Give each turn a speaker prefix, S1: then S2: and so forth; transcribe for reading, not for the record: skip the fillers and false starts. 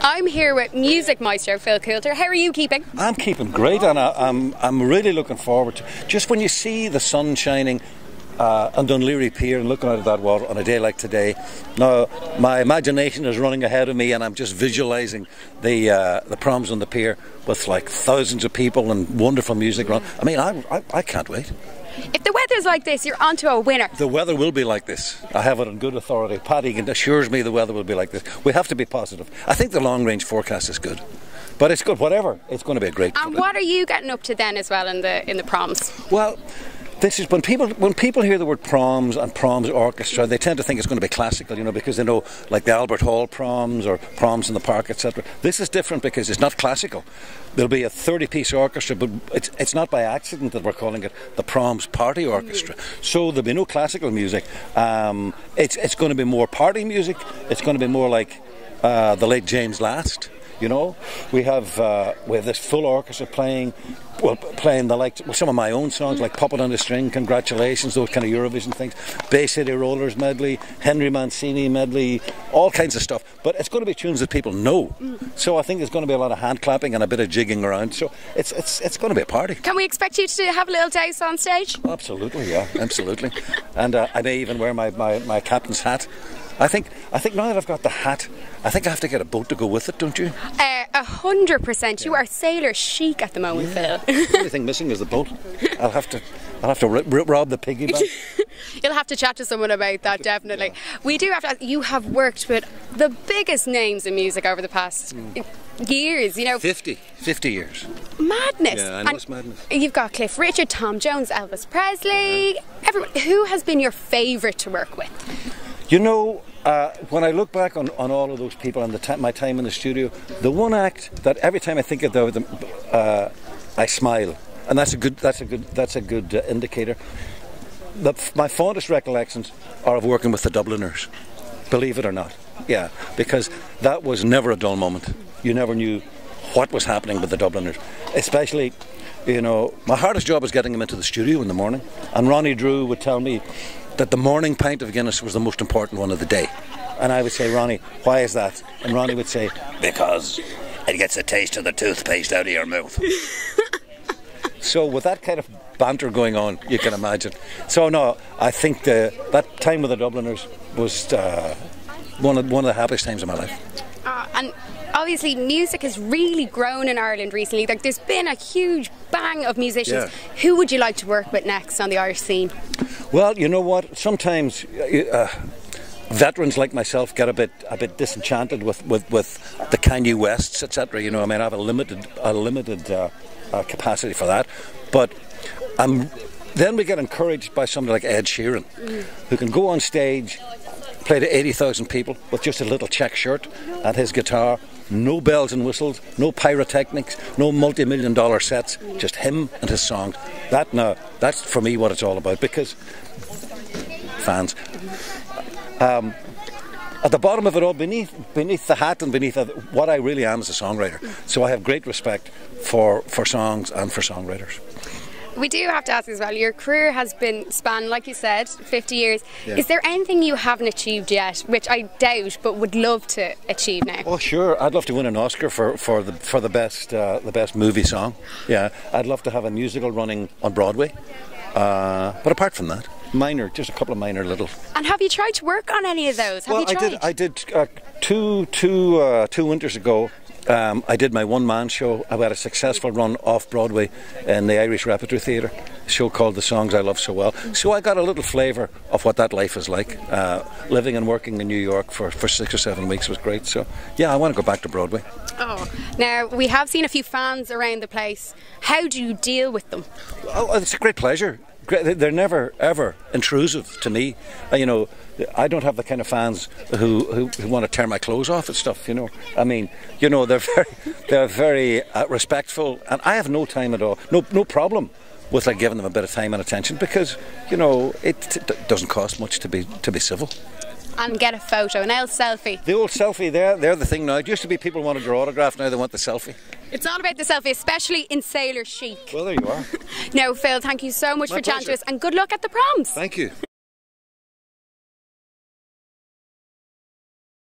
S1: I'm here with music maestro Phil Coulter. How are you keeping?
S2: I'm keeping great, and I'm really looking forward to just when you see the sun shining on Dunleary Pier and looking out at that water on a day like today. Now my imagination is running ahead of me, and I'm just visualising the proms on the pier with like thousands of people and wonderful music around. I mean, I can't wait.
S1: If the weather's like this, you're onto a winner.
S2: The weather will be like this. I have it on good authority. Paddy assures me the weather will be like this. We have to be positive. I think the long range forecast is good, but it's good. Whatever, it's going to be a great.
S1: And what are you getting up to then as well in the proms?
S2: Well, this is when people hear the word proms and proms orchestra, they tend to think it's going to be classical, because they know like the Albert Hall proms or proms in the park, etc. This is different because it's not classical. There'll be a 30-piece orchestra, but it's not by accident that we're calling it the Proms Party Orchestra. So there'll be no classical music. It's going to be more party music. It's going to be more like the late James Last. We have this full orchestra playing the like some of my own songs like Puppet on the String, Congratulations, those kind of Eurovision things, Bay City Rollers medley, Henry Mancini medley, all kinds of stuff. But it's going to be tunes that people know. So I think there's going to be a lot of hand clapping and a bit of jigging around. So it's going to be a party.
S1: Can we expect you to have a little dance on stage?
S2: Absolutely, yeah, absolutely. And I may even wear my captain's hat. I think now that I've got the hat, I think I have to get a boat to go with it, don't you?
S1: 100%. You are sailor chic at the moment, Phil.
S2: The only thing missing is the boat. I'll have to rob the piggy bank.
S1: You'll have to chat to someone about that, definitely. Yeah. We do have to ask, you have worked with the biggest names in music over the past years,
S2: 50 years.
S1: Madness.
S2: Yeah, I know it's madness.
S1: You've got Cliff Richard, Tom Jones, Elvis Presley, everyone. Who has been your favourite to work with?
S2: When I look back on all of those people and my time in the studio, the one act that every time I think of them, I smile, and that's a good indicator. My fondest recollections are of working with the Dubliners, believe it or not. Yeah, because that was never a dull moment. You never knew what was happening with the Dubliners, especially. My hardest job was getting them into the studio in the morning, and Ronnie Drew would tell me that the morning pint of Guinness was the most important one of the day. And I would say, Ronnie, why is that? And Ronnie would say, because it gets the taste of the toothpaste out of your mouth. So with that kind of banter going on, you can imagine. So no, I think that time with the Dubliners was one of the happiest times of my life.
S1: And obviously music has really grown in Ireland recently. Like, there's been a huge bang of musicians. Yeah. Who would you like to work with next on the Irish scene?
S2: Well, you know what? Sometimes veterans like myself get a bit disenchanted with the Kanye Wests, etc. I mean, I have a limited capacity for that, but then we get encouraged by somebody like Ed Sheeran, who can go on stage, play to 80,000 people with just a little check shirt and his guitar, no bells and whistles, no pyrotechnics, no multi-million-dollar sets, just him and his songs. That's for me what it's all about, because fans. At the bottom of it all, beneath the hat and beneath what I really am as a songwriter. So I have great respect for songs and for songwriters.
S1: We do have to ask as well, your career has been spanned, like you said, 50 years. Yeah. Is there anything you haven't achieved yet, which I doubt, but would love to achieve now?
S2: Oh, sure. I'd love to win an Oscar for the best movie song. Yeah, I'd love to have a musical running on Broadway. But apart from that, just a couple of minor little. And
S1: have you tried to work on any of those?
S2: I did two winters ago. I did my one-man show. I had a successful run off Broadway in the Irish Repertory Theatre, a show called The Songs I Love So Well. So I got a little flavour of what that life is like. Living and working in New York for 6 or 7 weeks was great. So yeah, I want to go back to Broadway.
S1: Oh, now we have seen a few fans around the place. How do you deal with them?
S2: Oh, it's a great pleasure. They're never ever intrusive to me. I don't have the kind of fans who want to tear my clothes off and stuff. I mean, they're very respectful, and I have no time at all, no problem with giving them a bit of time and attention, because it doesn't cost much to be civil.
S1: And get a photo, an old selfie.
S2: The old selfie, they're the thing now. It used to be people wanted their autograph, now they want the selfie.
S1: It's all about the selfie, especially in sailor chic.
S2: Well, there you are.
S1: No, Phil, thank you so much for chatting to us, and good luck at the proms.
S2: Thank you.